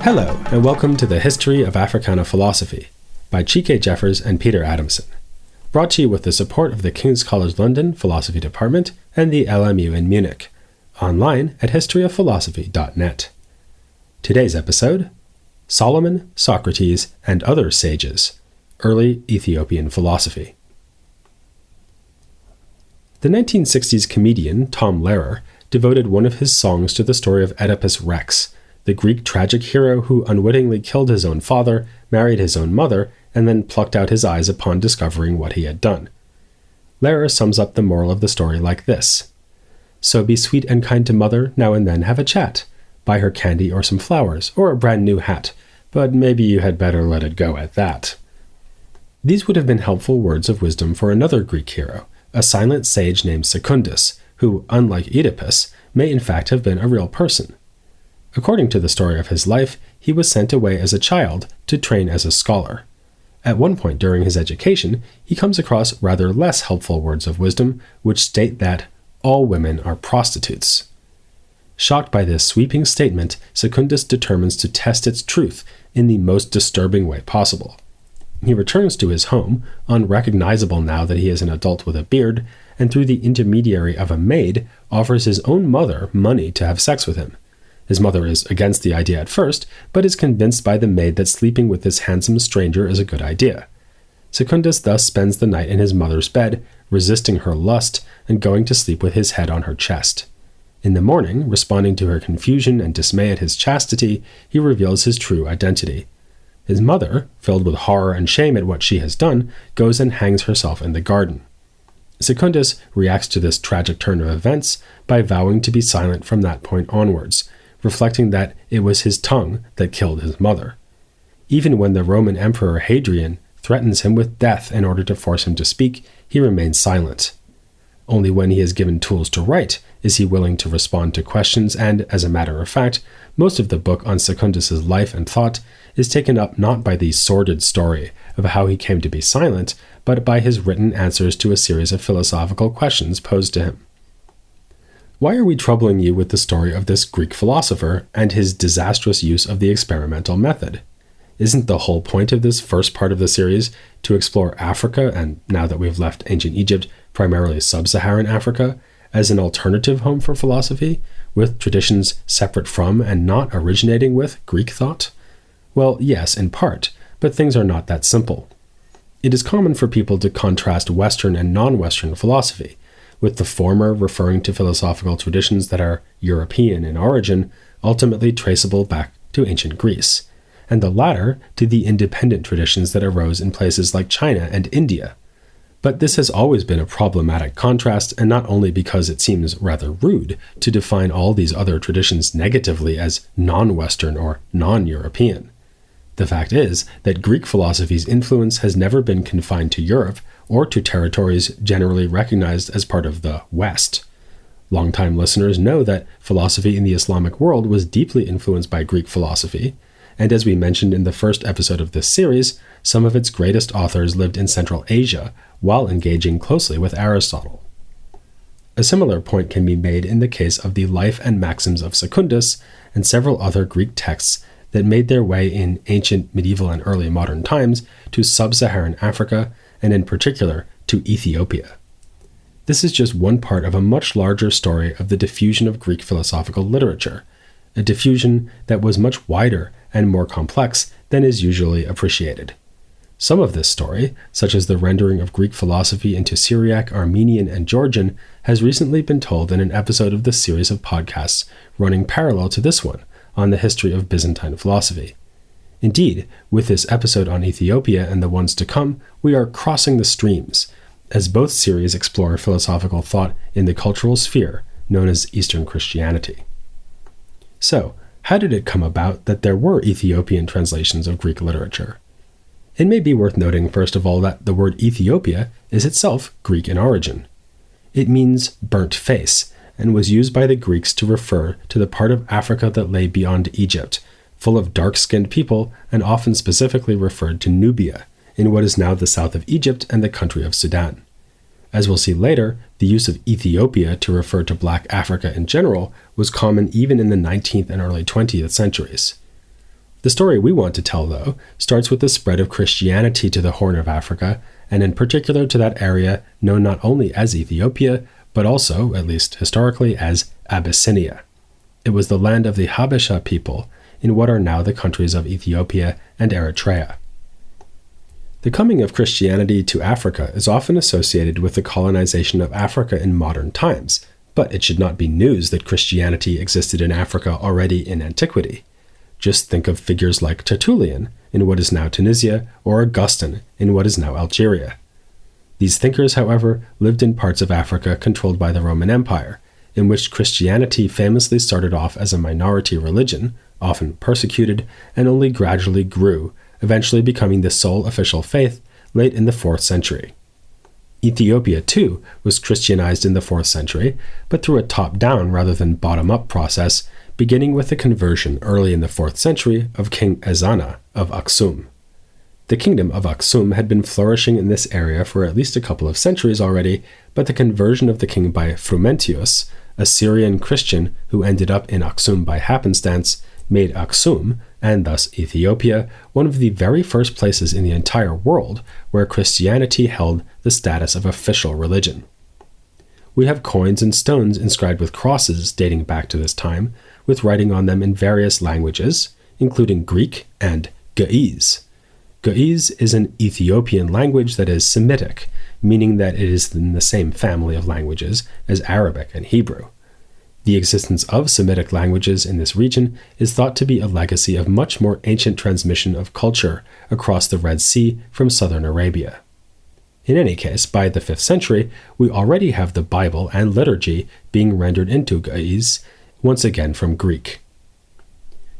Hello, and welcome to the History of Africana Philosophy by Chike Jeffers and Peter Adamson, brought to you with the support of the King's College London Philosophy Department and the LMU in Munich, online at historyofphilosophy.net. Today's episode, Solomon, Socrates, and Other Sages, Early Ethiopian Philosophy. The 1960s comedian Tom Lehrer devoted one of his songs to the story of Oedipus Rex, the Greek tragic hero who unwittingly killed his own father, married his own mother, and then plucked out his eyes upon discovering what he had done. Lehrer sums up the moral of the story like this: "So be sweet and kind to mother, now and then have a chat. Buy her candy or some flowers, or a brand new hat, but maybe you had better let it go at that." These would have been helpful words of wisdom for another Greek hero, a silent sage named Secundus, who, unlike Oedipus, may in fact have been a real person. According to the story of his life, he was sent away as a child to train as a scholar. At one point during his education, he comes across rather less helpful words of wisdom, which state that all women are prostitutes. Shocked by this sweeping statement, Secundus determines to test its truth in the most disturbing way possible. He returns to his home, unrecognizable now that he is an adult with a beard, and through the intermediary of a maid, offers his own mother money to have sex with him. His mother is against the idea at first, but is convinced by the maid that sleeping with this handsome stranger is a good idea. Secundus thus spends the night in his mother's bed, resisting her lust and going to sleep with his head on her chest. In the morning, responding to her confusion and dismay at his chastity, he reveals his true identity. His mother, filled with horror and shame at what she has done, goes and hangs herself in the garden. Secundus reacts to this tragic turn of events by vowing to be silent from that point onwards, reflecting that it was his tongue that killed his mother. Even when the Roman Emperor Hadrian threatens him with death in order to force him to speak, he remains silent. Only when he is given tools to write is he willing to respond to questions, and, as a matter of fact, most of the book on Secundus's life and thought is taken up not by the sordid story of how he came to be silent, but by his written answers to a series of philosophical questions posed to him. Why are we troubling you with the story of this Greek philosopher and his disastrous use of the experimental method? Isn't the whole point of this first part of the series to explore Africa, and now that we've left ancient Egypt, primarily sub-Saharan Africa, as an alternative home for philosophy, with traditions separate from and not originating with Greek thought? Well, yes, in part, but things are not that simple. It is common for people to contrast Western and non-Western philosophy, with the former referring to philosophical traditions that are European in origin, ultimately traceable back to ancient Greece, and the latter to the independent traditions that arose in places like China and India. But this has always been a problematic contrast, and not only because it seems rather rude to define all these other traditions negatively as non-Western or non-European. The fact is that Greek philosophy's influence has never been confined to Europe or to territories generally recognized as part of the West. Longtime listeners know that philosophy in the Islamic world was deeply influenced by Greek philosophy, and as we mentioned in the first episode of this series, some of its greatest authors lived in Central Asia while engaging closely with Aristotle. A similar point can be made in the case of the Life and Maxims of Secundus and several other Greek texts that made their way in ancient, medieval, and early modern times to sub-Saharan Africa, and in particular to Ethiopia. This is just one part of a much larger story of the diffusion of Greek philosophical literature, a diffusion that was much wider and more complex than is usually appreciated. Some of this story, such as the rendering of Greek philosophy into Syriac, Armenian, and Georgian, has recently been told in an episode of this series of podcasts running parallel to this one, on the history of Byzantine philosophy. Indeed, with this episode on Ethiopia and the ones to come, we are crossing the streams, as both series explore philosophical thought in the cultural sphere known as Eastern Christianity. So, how did it come about that there were Ethiopian translations of Greek literature? It may be worth noting, first of all, that the word Ethiopia is itself Greek in origin. It means burnt face, and was used by the Greeks to refer to the part of Africa that lay beyond Egypt, full of dark-skinned people, and often specifically referred to Nubia, in what is now the south of Egypt and the country of Sudan. As we'll see later, the use of Ethiopia to refer to Black Africa in general was common even in the 19th and early 20th centuries. The story we want to tell, though, starts with the spread of Christianity to the Horn of Africa, and in particular to that area known not only as Ethiopia, but also, at least historically, as Abyssinia. It was the land of the Habesha people in what are now the countries of Ethiopia and Eritrea. The coming of Christianity to Africa is often associated with the colonization of Africa in modern times, but it should not be news that Christianity existed in Africa already in antiquity. Just think of figures like Tertullian in what is now Tunisia, or Augustine in what is now Algeria. These thinkers, however, lived in parts of Africa controlled by the Roman Empire, in which Christianity famously started off as a minority religion, often persecuted, and only gradually grew, eventually becoming the sole official faith late in the 4th century. Ethiopia, too, was Christianized in the 4th century, but through a top-down rather than bottom-up process, beginning with the conversion early in the 4th century of King Ezana of Aksum. The kingdom of Aksum had been flourishing in this area for at least a couple of centuries already, but the conversion of the king by Frumentius, a Syrian Christian who ended up in Aksum by happenstance, made Aksum, and thus Ethiopia, one of the very first places in the entire world where Christianity held the status of official religion. We have coins and stones inscribed with crosses dating back to this time, with writing on them in various languages, including Greek and Ge'ez. Ge'ez is an Ethiopian language that is Semitic, meaning that it is in the same family of languages as Arabic and Hebrew. The existence of Semitic languages in this region is thought to be a legacy of much more ancient transmission of culture across the Red Sea from southern Arabia. In any case, by the 5th century, we already have the Bible and liturgy being rendered into Ge'ez, once again from Greek.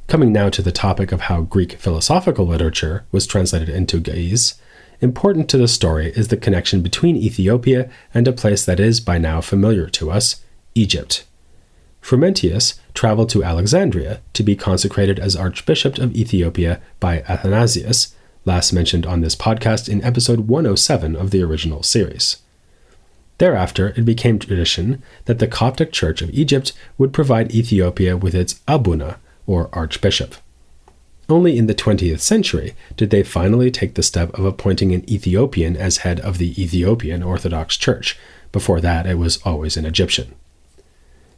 Coming now to the topic of how Greek philosophical literature was translated into Ge'ez, important to the story is the connection between Ethiopia and a place that is by now familiar to us, Egypt. Frumentius traveled to Alexandria to be consecrated as Archbishop of Ethiopia by Athanasius, last mentioned on this podcast in episode 107 of the original series. Thereafter, it became tradition that the Coptic Church of Egypt would provide Ethiopia with its Abuna, or archbishop. Only in the 20th century did they finally take the step of appointing an Ethiopian as head of the Ethiopian Orthodox Church. Before that, it was always an Egyptian.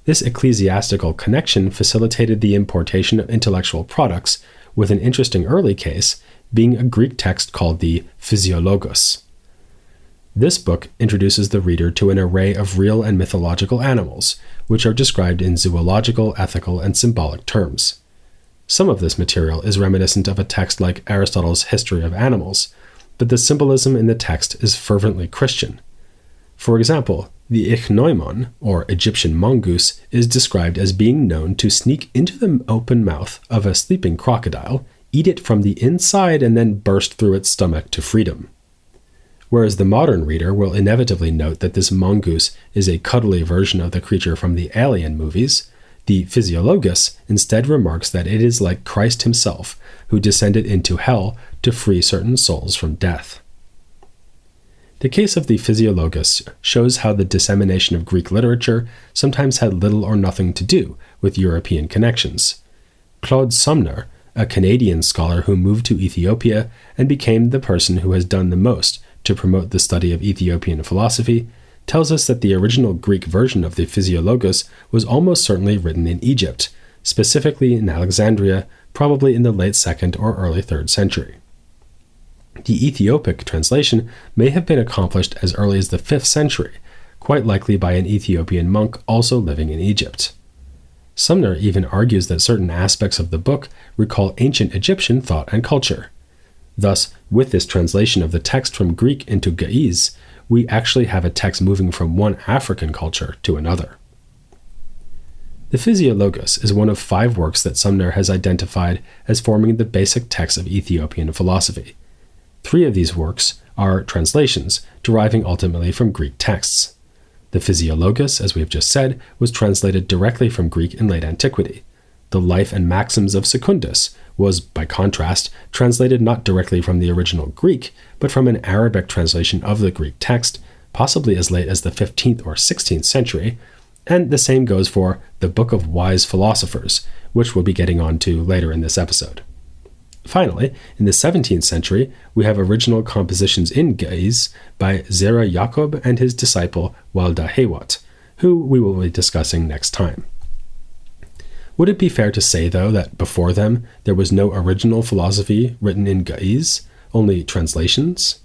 This ecclesiastical connection facilitated the importation of intellectual products, with an interesting early case being a Greek text called the Physiologos. This book introduces the reader to an array of real and mythological animals, which are described in zoological, ethical, and symbolic terms. Some of this material is reminiscent of a text like Aristotle's History of Animals, but the symbolism in the text is fervently Christian. For example, the ichneumon, or Egyptian mongoose, is described as being known to sneak into the open mouth of a sleeping crocodile, eat it from the inside, and then burst through its stomach to freedom. Whereas the modern reader will inevitably note that this mongoose is a cuddly version of the creature from the Alien movies, the Physiologos instead remarks that it is like Christ himself, who descended into hell to free certain souls from death. The case of the Physiologos shows how the dissemination of Greek literature sometimes had little or nothing to do with European connections. Claude Sumner, a Canadian scholar who moved to Ethiopia and became the person who has done the most to promote the study of Ethiopian philosophy, tells us that the original Greek version of the Physiologos was almost certainly written in Egypt, specifically in Alexandria, probably in the late 2nd or early 3rd century. The Ethiopic translation may have been accomplished as early as the 5th century, quite likely by an Ethiopian monk also living in Egypt. Sumner even argues that certain aspects of the book recall ancient Egyptian thought and culture. Thus, with this translation of the text from Greek into Ge'ez, we actually have a text moving from one African culture to another. The Physiologos is one of 5 works that Sumner has identified as forming the basic text of Ethiopian philosophy. 3 of these works are translations, deriving ultimately from Greek texts. The Physiologos, as we have just said, was translated directly from Greek in late antiquity. The Life and Maxims of Secundus was, by contrast, translated not directly from the original Greek, but from an Arabic translation of the Greek text, possibly as late as the 15th or 16th century, and the same goes for the Book of Wise Philosophers, which we'll be getting on to later in this episode. Finally, in the 17th century, we have original compositions in Ge'ez by Zera Yacob and his disciple Walda Hewat, who we will be discussing next time. Would it be fair to say, though, that before them there was no original philosophy written in Ge'ez, only translations?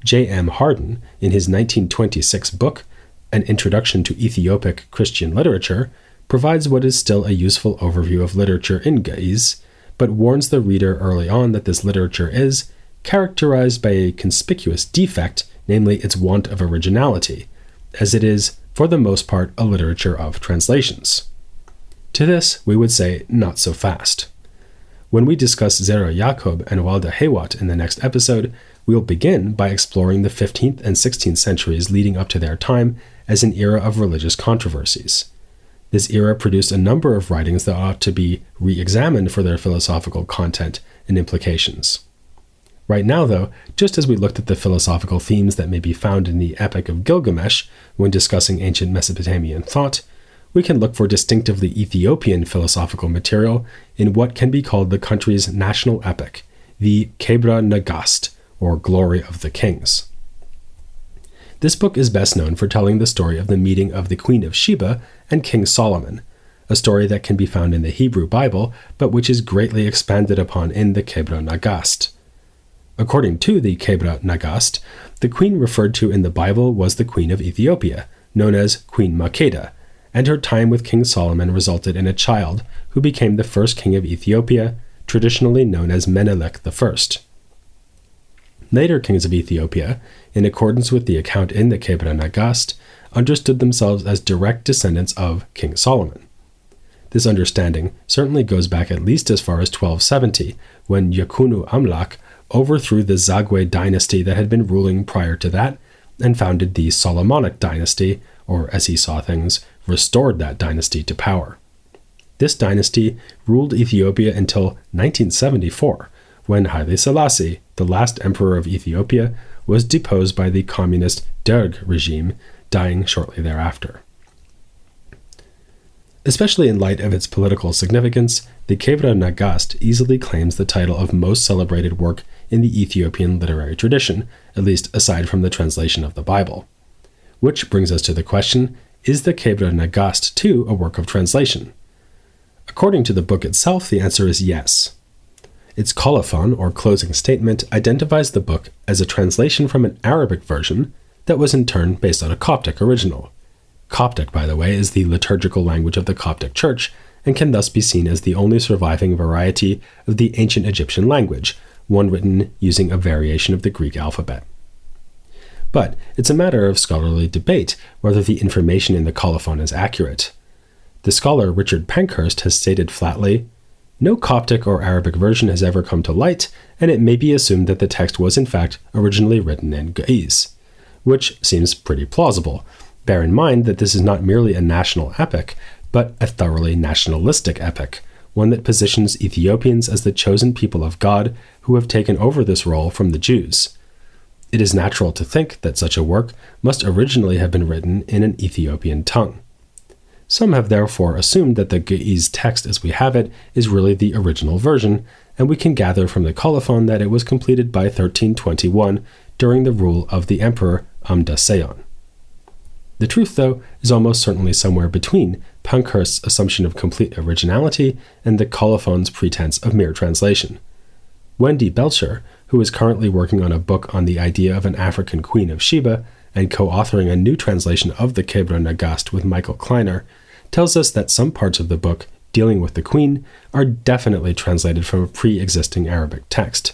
J.M. Harden, in his 1926 book, An Introduction to Ethiopic Christian Literature, provides what is still a useful overview of literature in Ge'ez, but warns the reader early on that this literature is characterized by a conspicuous defect, namely its want of originality, as it is, for the most part, a literature of translations. To this, we would say, not so fast. When we discuss Zera Yacob and Walda Hewat in the next episode, we'll begin by exploring the 15th and 16th centuries leading up to their time as an era of religious controversies. This era produced a number of writings that ought to be re-examined for their philosophical content and implications. Right now, though, just as we looked at the philosophical themes that may be found in the Epic of Gilgamesh when discussing ancient Mesopotamian thought, we can look for distinctively Ethiopian philosophical material in what can be called the country's national epic, the Kebra Nagast, or Glory of the Kings. This book is best known for telling the story of the meeting of the Queen of Sheba and King Solomon, a story that can be found in the Hebrew Bible, but which is greatly expanded upon in the Kebra Nagast. According to the Kebra Nagast, the queen referred to in the Bible was the Queen of Ethiopia, known as Queen Makeda, and her time with King Solomon resulted in a child who became the first king of Ethiopia, traditionally known as Menelik I. Later kings of Ethiopia, in accordance with the account in the Kebra Nagast, understood themselves as direct descendants of King Solomon. This understanding certainly goes back at least as far as 1270, when Yakunu Amlak overthrew the Zagwe dynasty that had been ruling prior to that, and founded the Solomonic dynasty, or as he saw things, restored that dynasty to power. This dynasty ruled Ethiopia until 1974, when Haile Selassie, the last emperor of Ethiopia, was deposed by the communist Derg regime, dying shortly thereafter. Especially in light of its political significance, the Kebra Nagast easily claims the title of most celebrated work in the Ethiopian literary tradition, at least aside from the translation of the Bible. Which brings us to the question, is the Kebra Nagast too a work of translation? According to the book itself, the answer is yes. Its colophon, or closing statement, identifies the book as a translation from an Arabic version that was in turn based on a Coptic original. Coptic, by the way, is the liturgical language of the Coptic Church, and can thus be seen as the only surviving variety of the ancient Egyptian language, one written using a variation of the Greek alphabet. But it's a matter of scholarly debate whether the information in the colophon is accurate. The scholar Richard Pankhurst has stated flatly, "No Coptic or Arabic version has ever come to light, and it may be assumed that the text was in fact originally written in Ge'ez," which seems pretty plausible. Bear in mind that this is not merely a national epic, but a thoroughly nationalistic epic, one that positions Ethiopians as the chosen people of God who have taken over this role from the Jews. It is natural to think that such a work must originally have been written in an Ethiopian tongue. Some have therefore assumed that the Ge'ez text as we have it is really the original version, and we can gather from the colophon that it was completed by 1321 during the rule of the emperor Amda-Seyon. The truth, though, is almost certainly somewhere between Pankhurst's assumption of complete originality and the colophon's pretense of mere translation. Wendy Belcher, who is currently working on a book on the idea of an African Queen of Sheba and co-authoring a new translation of the Kebra Nagast with Michael Kleiner, tells us that some parts of the book dealing with the queen are definitely translated from a pre-existing Arabic text.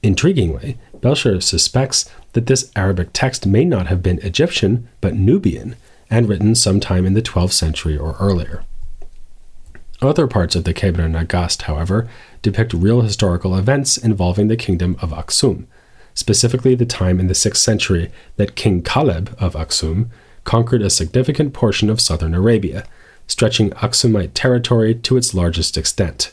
Intriguingly, Belcher suspects that this Arabic text may not have been Egyptian, but Nubian, and written sometime in the 12th century or earlier. Other parts of the Kebra Nagast, however, depict real historical events involving the kingdom of Aksum, specifically the time in the 6th century that King Caleb of Aksum conquered a significant portion of southern Arabia, stretching Aksumite territory to its largest extent.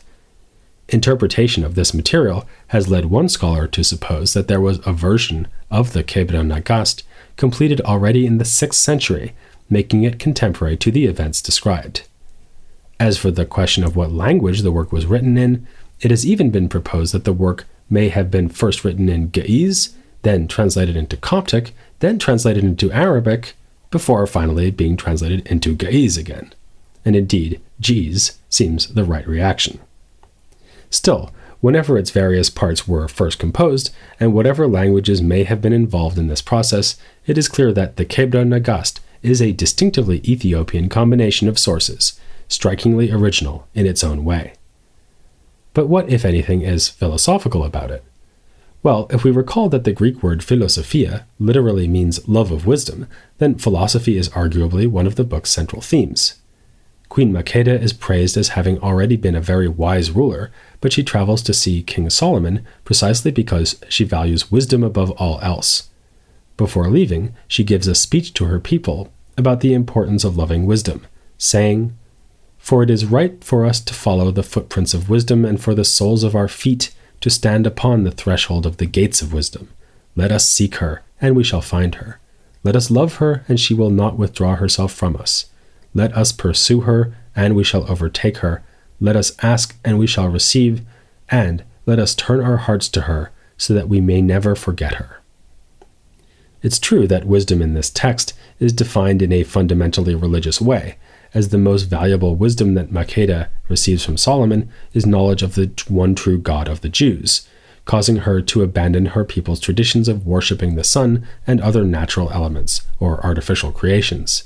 Interpretation of this material has led one scholar to suppose that there was a version of the Kebra Nagast completed already in the 6th century, making it contemporary to the events described. As for the question of what language the work was written in, it has even been proposed that the work may have been first written in Ge'ez, then translated into Coptic, then translated into Arabic, before finally being translated into Ge'ez again. And indeed, Ge'ez seems the right reaction. Still, whenever its various parts were first composed, and whatever languages may have been involved in this process, it is clear that the Kebra Nagast is a distinctively Ethiopian combination of sources, strikingly original in its own way. But what, if anything, is philosophical about it? Well, if we recall that the Greek word philosophia literally means love of wisdom, then philosophy is arguably one of the book's central themes. Queen Makeda is praised as having already been a very wise ruler, but she travels to see King Solomon precisely because she values wisdom above all else. Before leaving, she gives a speech to her people about the importance of loving wisdom, saying, "For it is right for us to follow the footprints of wisdom and for the soles of our feet to stand upon the threshold of the gates of wisdom. Let us seek her, and we shall find her. Let us love her, and she will not withdraw herself from us. Let us pursue her, and we shall overtake her. Let us ask, and we shall receive, and let us turn our hearts to her, so that we may never forget her." It's true that wisdom in this text is defined in a fundamentally religious way, as the most valuable wisdom that Makeda receives from Solomon is knowledge of the one true God of the Jews, causing her to abandon her people's traditions of worshipping the sun and other natural elements, or artificial creations.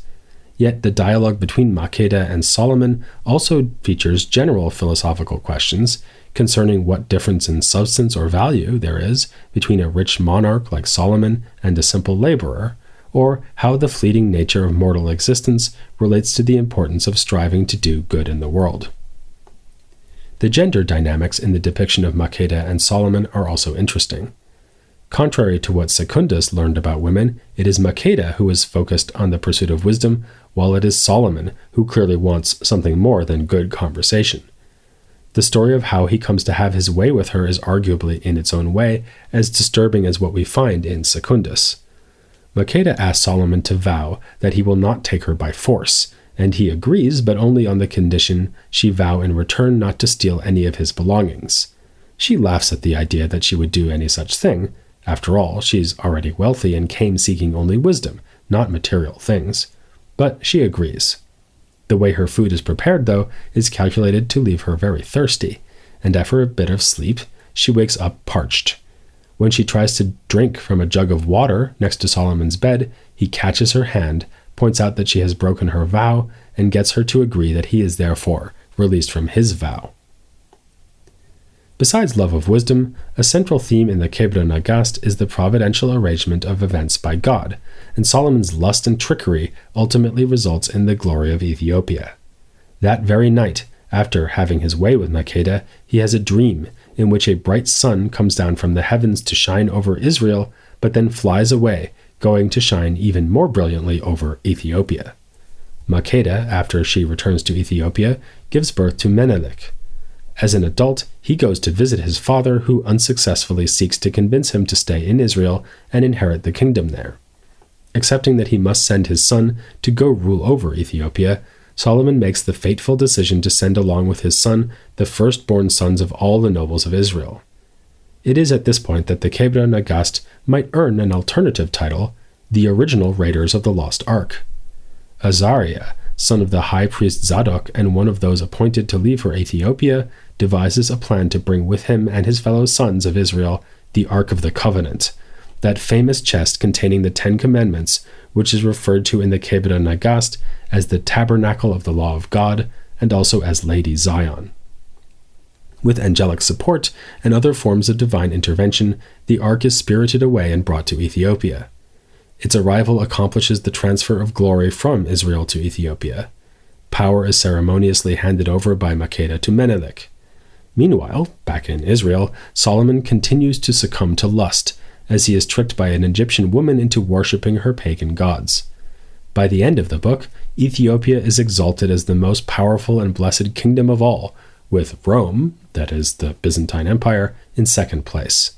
Yet the dialogue between Makeda and Solomon also features general philosophical questions concerning what difference in substance or value there is between a rich monarch like Solomon and a simple laborer, or how the fleeting nature of mortal existence relates to the importance of striving to do good in the world. The gender dynamics in the depiction of Makeda and Solomon are also interesting. Contrary to what Secundus learned about women, it is Makeda who is focused on the pursuit of wisdom, while it is Solomon who clearly wants something more than good conversation. The story of how he comes to have his way with her is arguably, in its own way, as disturbing as what we find in Secundus. Makeda asks Solomon to vow that he will not take her by force, and he agrees, but only on the condition she vow in return not to steal any of his belongings. She laughs at the idea that she would do any such thing. After all, she's already wealthy and came seeking only wisdom, not material things. But she agrees. The way her food is prepared, though, is calculated to leave her very thirsty, and after a bit of sleep, she wakes up parched. When she tries to drink from a jug of water next to Solomon's bed, he catches her hand, points out that she has broken her vow, and gets her to agree that he is therefore released from his vow. Besides love of wisdom, a central theme in the Kebra Nagast is the providential arrangement of events by God, and Solomon's lust and trickery ultimately results in the glory of Ethiopia. That very night, after having his way with Makeda, he has a dream in which a bright sun comes down from the heavens to shine over Israel, but then flies away, going to shine even more brilliantly over Ethiopia. Makeda, after she returns to Ethiopia, gives birth to Menelik. As an adult, he goes to visit his father, who unsuccessfully seeks to convince him to stay in Israel and inherit the kingdom there. Accepting that he must send his son to go rule over Ethiopia, Solomon makes the fateful decision to send along with his son the firstborn sons of all the nobles of Israel. It is at this point that the Kebra Nagast might earn an alternative title, the original Raiders of the Lost Ark. Azariah, son of the high priest Zadok and one of those appointed to leave for Ethiopia, devises a plan to bring with him and his fellow sons of Israel the Ark of the Covenant, that famous chest containing the 10 Commandments, which is referred to in the Kebra Nagast as the Tabernacle of the Law of God, and also as Lady Zion. With angelic support and other forms of divine intervention, the Ark is spirited away and brought to Ethiopia. Its arrival accomplishes the transfer of glory from Israel to Ethiopia. Power is ceremoniously handed over by Makeda to Menelik. Meanwhile, back in Israel, Solomon continues to succumb to lust, as he is tricked by an Egyptian woman into worshipping her pagan gods. By the end of the book, Ethiopia is exalted as the most powerful and blessed kingdom of all, with Rome, that is the Byzantine Empire, in second place.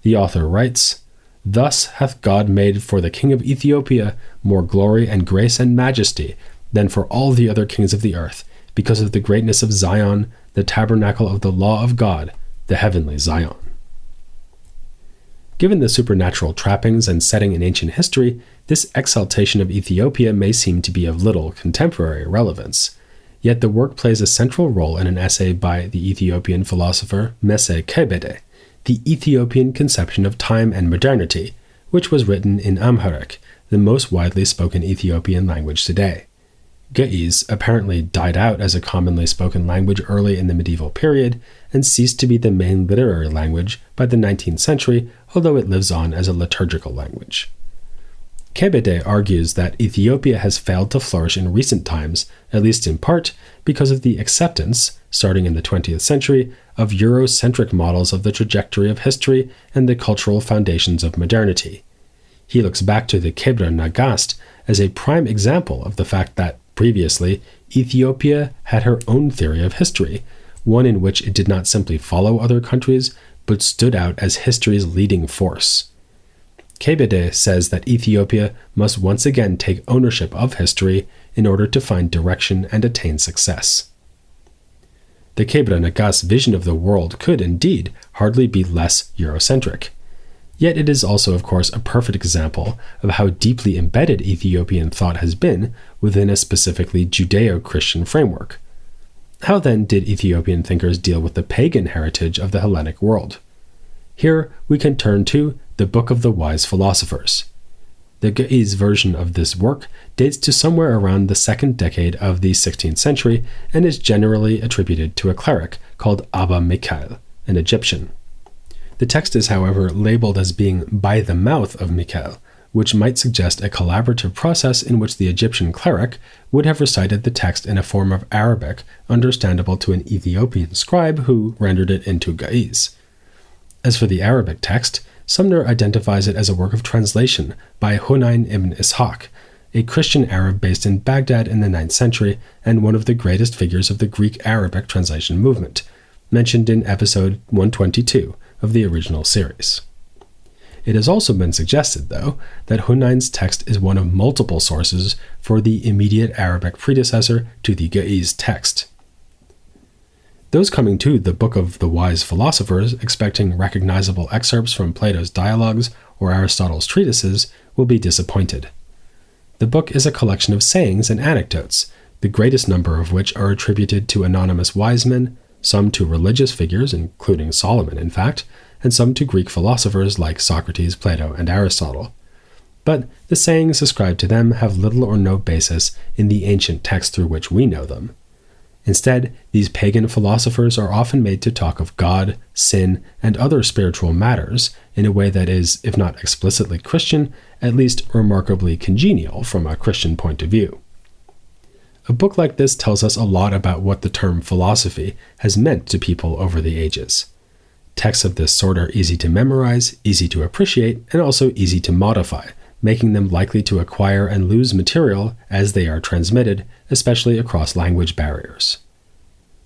The author writes, "Thus hath God made for the king of Ethiopia more glory and grace and majesty than for all the other kings of the earth, because of the greatness of Zion, the tabernacle of the law of God, the heavenly Zion. Given the supernatural trappings and setting in ancient history, this exaltation of Ethiopia may seem to be of little contemporary relevance. Yet the work plays a central role in an essay by the Ethiopian philosopher Mese Kebede, The Ethiopian Conception of Time and Modernity, which was written in Amharic, the most widely spoken Ethiopian language today. Ge'ez apparently died out as a commonly spoken language early in the medieval period and ceased to be the main literary language by the 19th century, although it lives on as a liturgical language. Kebede argues that Ethiopia has failed to flourish in recent times, at least in part, because of the acceptance, starting in the 20th century, of Eurocentric models of the trajectory of history and the cultural foundations of modernity. He looks back to the Kebra Nagast as a prime example of the fact that, previously, Ethiopia had her own theory of history, one in which it did not simply follow other countries, but stood out as history's leading force. Kebede says that Ethiopia must once again take ownership of history in order to find direction and attain success. The Kebra Nagast vision of the world could, indeed, hardly be less Eurocentric. Yet it is also, of course, a perfect example of how deeply embedded Ethiopian thought has been within a specifically Judeo-Christian framework. How then did Ethiopian thinkers deal with the pagan heritage of the Hellenic world? Here we can turn to the Book of the Wise Philosophers. The Ge'ez version of this work dates to somewhere around the second decade of the 16th century and is generally attributed to a cleric called Abba Mikhail, an Egyptian. The text is, however, labeled as being by the mouth of Mikhail, which might suggest a collaborative process in which the Egyptian cleric would have recited the text in a form of Arabic understandable to an Ethiopian scribe who rendered it into Ge'ez. As for the Arabic text, Sumner identifies it as a work of translation by Hunayn ibn Ishaq, a Christian Arab based in Baghdad in the 9th century and one of the greatest figures of the Greek Arabic translation movement, mentioned in episode 122 of the original series. It has also been suggested, though, that Hunayn's text is one of multiple sources for the immediate Arabic predecessor to the Ge'ez text. Those coming to the Book of the Wise Philosophers expecting recognizable excerpts from Plato's dialogues or Aristotle's treatises will be disappointed. The book is a collection of sayings and anecdotes, the greatest number of which are attributed to anonymous wise men, some to religious figures, including Solomon, in fact, and some to Greek philosophers like Socrates, Plato, and Aristotle. But the sayings ascribed to them have little or no basis in the ancient text through which we know them. Instead, these pagan philosophers are often made to talk of God, sin, and other spiritual matters in a way that is, if not explicitly Christian, at least remarkably congenial from a Christian point of view. A book like this tells us a lot about what the term philosophy has meant to people over the ages. Texts of this sort are easy to memorize, easy to appreciate, and also easy to modify, making them likely to acquire and lose material as they are transmitted, especially across language barriers.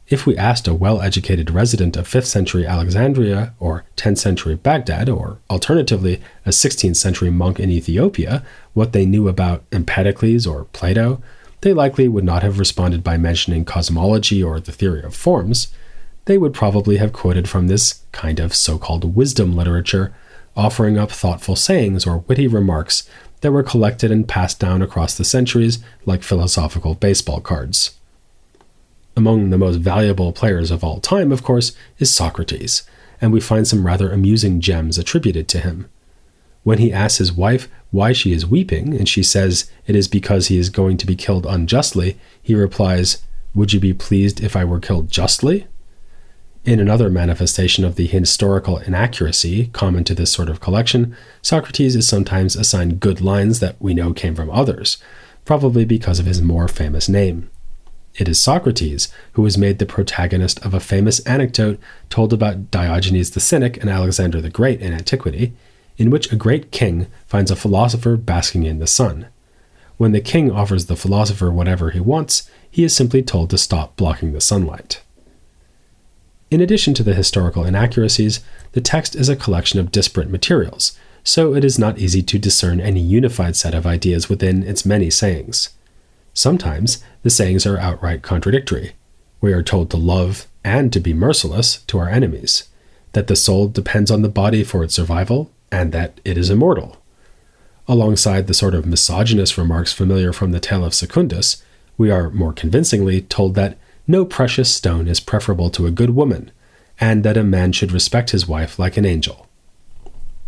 If we asked a well-educated resident of 5th century Alexandria or 10th century Baghdad, or alternatively a 16th century monk in Ethiopia, what they knew about Empedocles or Plato, they likely would not have responded by mentioning cosmology or the theory of forms. They would probably have quoted from this kind of so-called wisdom literature, offering up thoughtful sayings or witty remarks that were collected and passed down across the centuries like philosophical baseball cards. Among the most valuable players of all time, of course, is Socrates, and we find some rather amusing gems attributed to him. When he asks his wife why she is weeping, and she says it is because he is going to be killed unjustly, he replies, "Would you be pleased if I were killed justly?" In another manifestation of the historical inaccuracy common to this sort of collection, Socrates is sometimes assigned good lines that we know came from others, probably because of his more famous name. It is Socrates who is made the protagonist of a famous anecdote told about Diogenes the Cynic and Alexander the Great in antiquity, in which a great king finds a philosopher basking in the sun. When the king offers the philosopher whatever he wants, he is simply told to stop blocking the sunlight. In addition to the historical inaccuracies, the text is a collection of disparate materials, so it is not easy to discern any unified set of ideas within its many sayings. Sometimes the sayings are outright contradictory. We are told to love and to be merciless to our enemies, that the soul depends on the body for its survival, and that it is immortal. Alongside the sort of misogynist remarks familiar from the tale of Secundus, we are more convincingly told that no precious stone is preferable to a good woman, and that a man should respect his wife like an angel.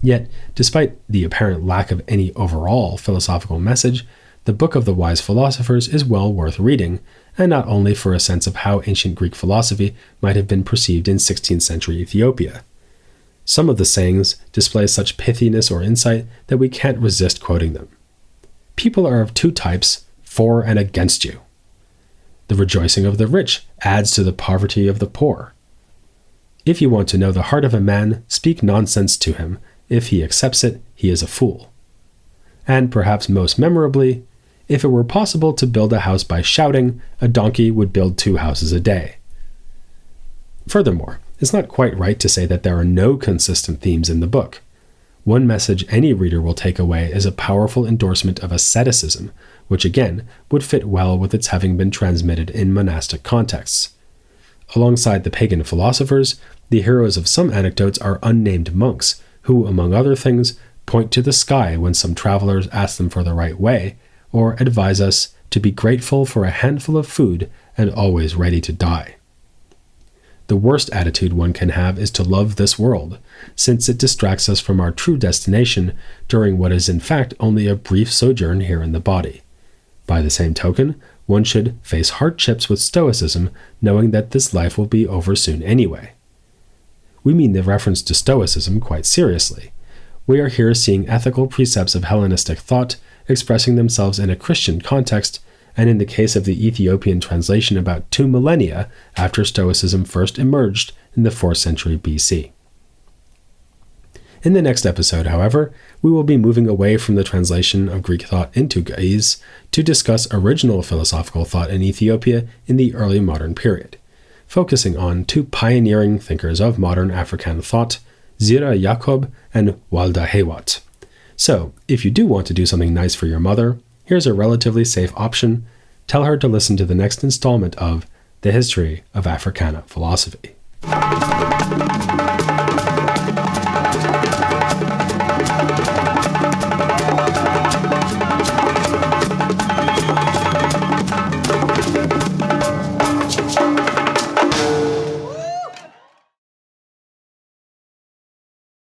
Yet, despite the apparent lack of any overall philosophical message, the Book of the Wise Philosophers is well worth reading, and not only for a sense of how ancient Greek philosophy might have been perceived in 16th century Ethiopia. Some of the sayings display such pithiness or insight that we can't resist quoting them. People are of two types, for and against you. The rejoicing of the rich adds to the poverty of the poor. If you want to know the heart of a man, speak nonsense to him. If he accepts it, he is a fool. And perhaps most memorably, if it were possible to build a house by shouting, a donkey would build 2 houses a day. Furthermore, it's not quite right to say that there are no consistent themes in the book. One message any reader will take away is a powerful endorsement of asceticism, which again would fit well with its having been transmitted in monastic contexts. Alongside the pagan philosophers, the heroes of some anecdotes are unnamed monks, who, among other things, point to the sky when some travelers ask them for the right way, or advise us to be grateful for a handful of food and always ready to die. The worst attitude one can have is to love this world, since it distracts us from our true destination during what is in fact only a brief sojourn here in the body. By the same token, one should face hardships with stoicism, knowing that this life will be over soon anyway. We mean the reference to stoicism quite seriously. We are here seeing ethical precepts of Hellenistic thought expressing themselves in a Christian context, and in the case of the Ethiopian translation about 2 millennia after Stoicism first emerged in the 4th century BC. In the next episode, however, we will be moving away from the translation of Greek thought into Ge'ez to discuss original philosophical thought in Ethiopia in the early modern period, focusing on 2 pioneering thinkers of modern African thought, Zira Yacob and Walda Hewat. So, if you do want to do something nice for your mother, here's a relatively safe option. Tell her to listen to the next installment of The History of Africana Philosophy.